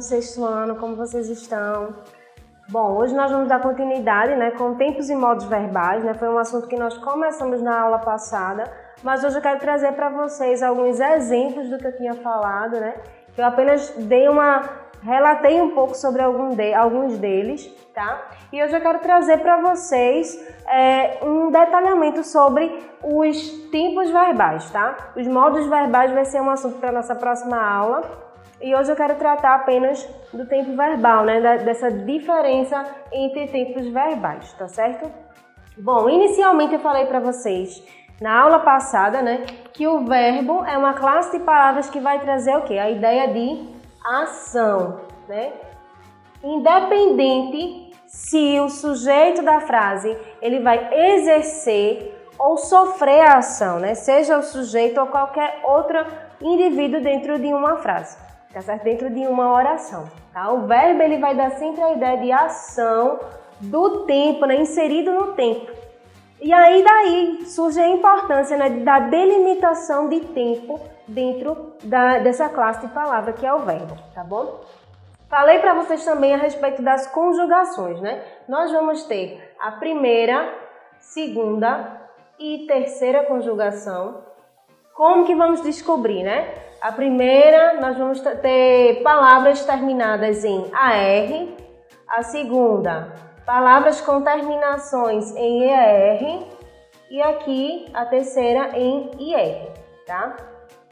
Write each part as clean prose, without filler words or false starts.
do sexto ano, como vocês estão? Bom, hoje nós vamos dar continuidade, né, com tempos e modos verbais, né? Foi um assunto que nós começamos na aula passada, mas hoje eu quero trazer para vocês alguns exemplos do que eu tinha falado, né? Eu apenas relatei um pouco sobre alguns deles, tá? E hoje eu quero trazer para vocês um detalhamento sobre os tempos verbais, tá? Os modos verbais vai ser um assunto para a nossa próxima aula. E hoje eu quero tratar apenas do tempo verbal, né? Dessa diferença entre tempos verbais, tá certo? Bom, inicialmente eu falei para vocês na aula passada, né, que o verbo é uma classe de palavras que vai trazer o quê? A ideia de ação, né? Independente se o sujeito da frase ele vai exercer ou sofrer a ação, né? Seja o sujeito ou qualquer outro indivíduo dentro de uma frase, tá certo? Dentro de uma oração, tá? O verbo ele vai dar sempre a ideia de ação do tempo, né? Inserido no tempo. E aí daí surge a importância, né, da delimitação de tempo dentro dessa classe de palavra que é o verbo, tá bom? Falei para vocês também a respeito das conjugações, né? Nós vamos ter a primeira, segunda e terceira conjugação. Como que vamos descobrir, né? A primeira, nós vamos ter palavras terminadas em AR. A segunda, palavras com terminações em ER. E aqui, a terceira em IR, tá?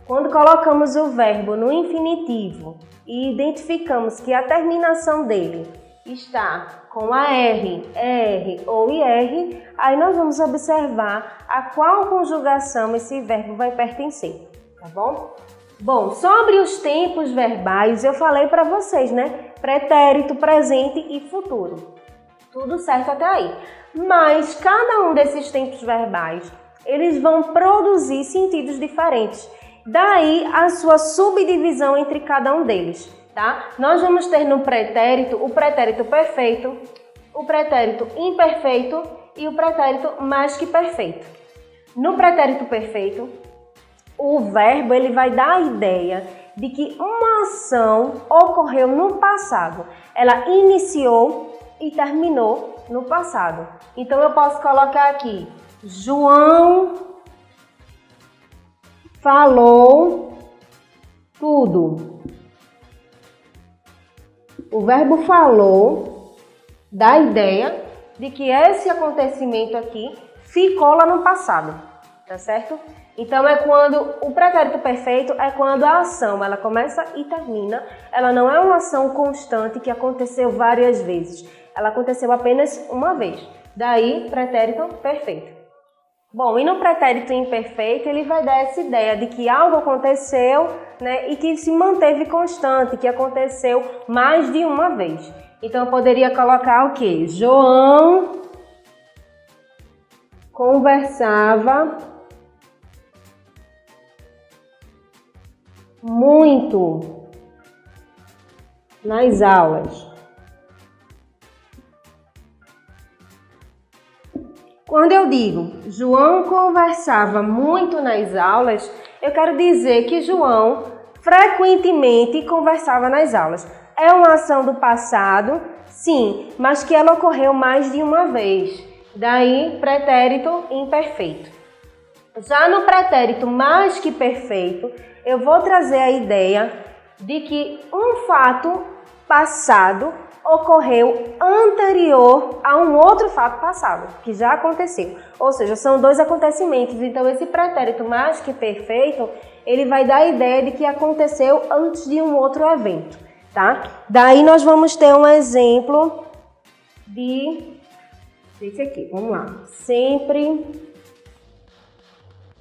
Quando colocamos o verbo no infinitivo e identificamos que a terminação dele está com AR, ER ou IR, aí nós vamos observar a qual conjugação esse verbo vai pertencer, tá bom? Bom, sobre os tempos verbais eu falei para vocês, né? Pretérito, presente e futuro. Tudo certo até aí. Mas cada um desses tempos verbais, eles vão produzir sentidos diferentes. Daí a sua subdivisão entre cada um deles, tá? Nós vamos ter no pretérito o pretérito perfeito, o pretérito imperfeito e o pretérito mais que perfeito. No pretérito perfeito, o verbo ele vai dar a ideia de que uma ação ocorreu no passado. Ela iniciou e terminou no passado. Então eu posso colocar aqui: João falou tudo. O verbo falou dá a ideia de que esse acontecimento aqui ficou lá no passado, tá certo? Então é quando o pretérito perfeito é quando a ação ela começa e termina. Ela não é uma ação constante que aconteceu várias vezes. Ela aconteceu apenas uma vez. Daí, pretérito perfeito. Bom, e no pretérito imperfeito, ele vai dar essa ideia de que algo aconteceu, né, e que se manteve constante, que aconteceu mais de uma vez. Então, eu poderia colocar o quê? João conversava muito nas aulas. Quando eu digo João conversava muito nas aulas, eu quero dizer que João frequentemente conversava nas aulas. É uma ação do passado, sim, mas que ela ocorreu mais de uma vez. Daí, pretérito imperfeito. Já no pretérito mais que perfeito, eu vou trazer a ideia de que um fato passado ocorreu anterior a um outro fato passado, que já aconteceu. Ou seja, são dois acontecimentos. Então, esse pretérito mais que perfeito, ele vai dar a ideia de que aconteceu antes de um outro evento, tá? Daí, nós vamos ter um exemplo desse aqui. Vamos lá. Sempre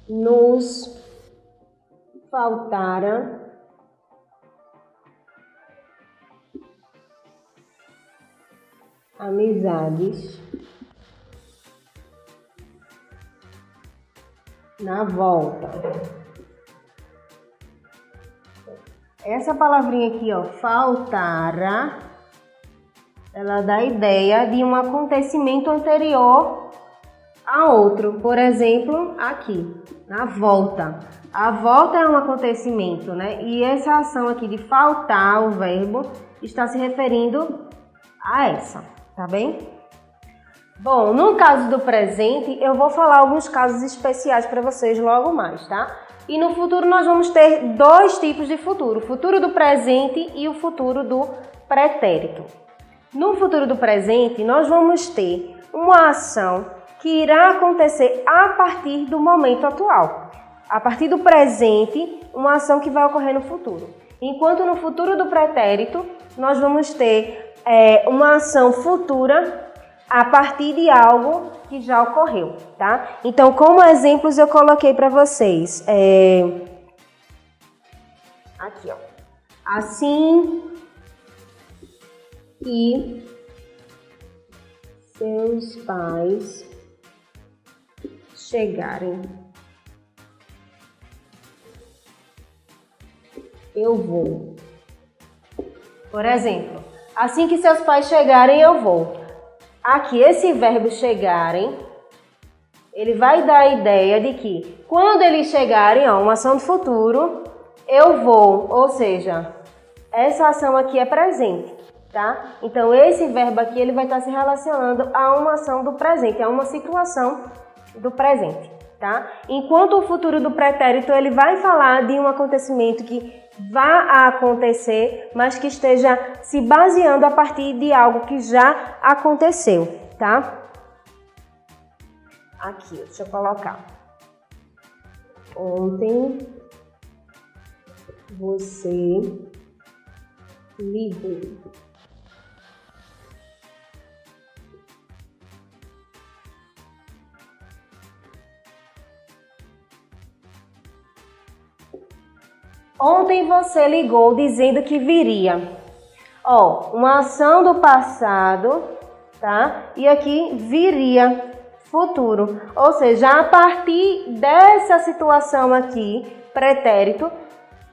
nos faltara amizades na volta. Essa palavrinha aqui, ó, faltara, ela dá a ideia de um acontecimento anterior a outro. Por exemplo, aqui, na volta. A volta é um acontecimento, né? E essa ação aqui de faltar o verbo está se referindo a essa, tá bem? Bom, no caso do presente, eu vou falar alguns casos especiais para vocês logo mais, tá? E no futuro nós vamos ter dois tipos de futuro, o futuro do presente e o futuro do pretérito. No futuro do presente, nós vamos ter uma ação que irá acontecer a partir do momento atual. A partir do presente, uma ação que vai ocorrer no futuro. Enquanto no futuro do pretérito, nós vamos ter uma ação futura a partir de algo que já ocorreu, tá? Então, como exemplos, eu coloquei para vocês. Aqui, ó. Assim que seus pais chegarem, eu vou. Por exemplo, assim que seus pais chegarem, eu vou. Aqui, esse verbo chegarem, ele vai dar a ideia de que quando eles chegarem, ó, uma ação do futuro, eu vou. Ou seja, essa ação aqui é presente, tá? Então, esse verbo aqui, ele vai estar se relacionando a uma ação do presente, a uma situação do presente, tá? Enquanto o futuro do pretérito, ele vai falar de um acontecimento que vá acontecer, mas que esteja se baseando a partir de algo que já aconteceu, tá? Aqui, deixa eu colocar. Ontem você ligou. Ontem você ligou dizendo que viria. Ó, uma ação do passado, tá? E aqui viria, futuro. Ou seja, a partir dessa situação aqui, pretérito,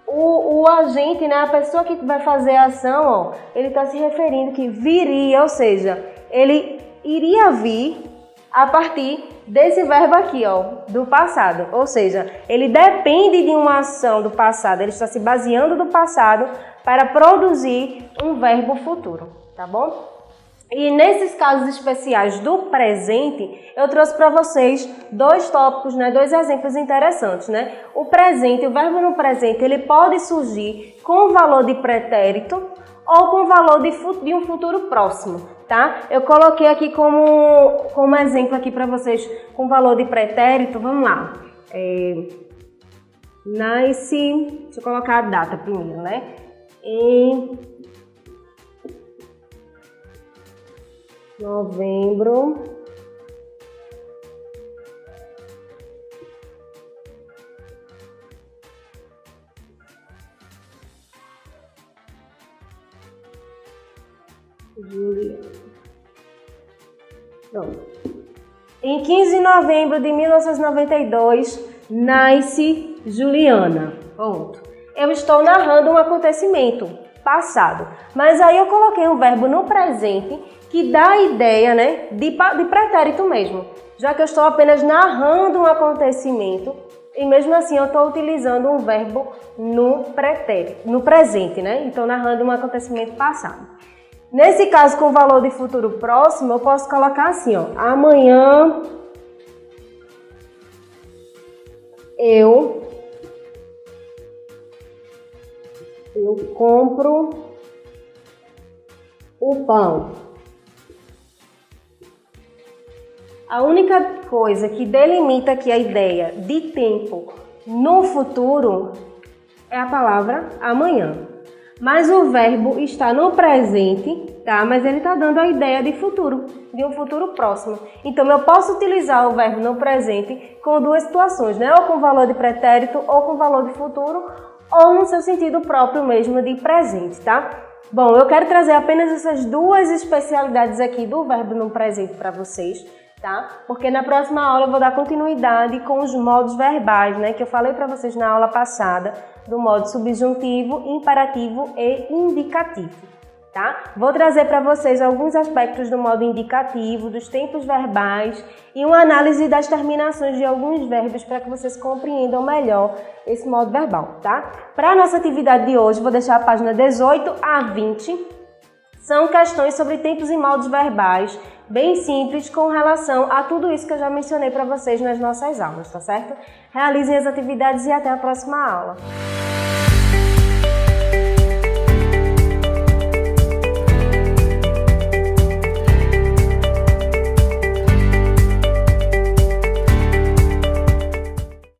o agente, né, a pessoa que vai fazer a ação, ó, ele está se referindo que viria, ou seja, ele iria vir a partir desse verbo aqui, ó, do passado. Ou seja, ele depende de uma ação do passado, ele está se baseando do passado para produzir um verbo futuro, tá bom? E nesses casos especiais do presente, eu trouxe para vocês dois tópicos, né, dois exemplos interessantes, né? O presente, o verbo no presente, ele pode surgir com o valor de pretérito ou com o valor de um futuro próximo, tá? Eu coloquei aqui como exemplo aqui para vocês com valor de pretérito, vamos lá. Nasce, deixa eu colocar a data primeiro, né? Em novembro Juliana. Pronto. Em 15 de novembro de 1992, nasce Juliana. Ponto. Eu estou narrando um acontecimento passado, mas aí eu coloquei um verbo no presente que dá a ideia, né, de pretérito mesmo, já que eu estou apenas narrando um acontecimento e mesmo assim eu estou utilizando um verbo no pretérito, no presente, né? Então narrando um acontecimento passado. Nesse caso, com o valor de futuro próximo, eu posso colocar assim, ó, amanhã eu compro o pão. A única coisa que delimita aqui a ideia de tempo no futuro é a palavra amanhã. Mas o verbo está no presente, tá? Mas ele está dando a ideia de futuro, de um futuro próximo. Então, eu posso utilizar o verbo no presente com duas situações, né? Ou com valor de pretérito, ou com valor de futuro, ou no seu sentido próprio mesmo de presente, tá? Bom, eu quero trazer apenas essas duas especialidades aqui do verbo no presente para vocês, tá? Porque na próxima aula eu vou dar continuidade com os modos verbais, né? Que eu falei para vocês na aula passada, do modo subjuntivo, imperativo e indicativo, tá? Vou trazer para vocês alguns aspectos do modo indicativo, dos tempos verbais e uma análise das terminações de alguns verbos para que vocês compreendam melhor esse modo verbal, tá? Para a nossa atividade de hoje, vou deixar a página 18 a 20. São questões sobre tempos e modos verbais, bem simples com relação a tudo isso que eu já mencionei para vocês nas nossas aulas, tá certo? Realizem as atividades e até a próxima aula.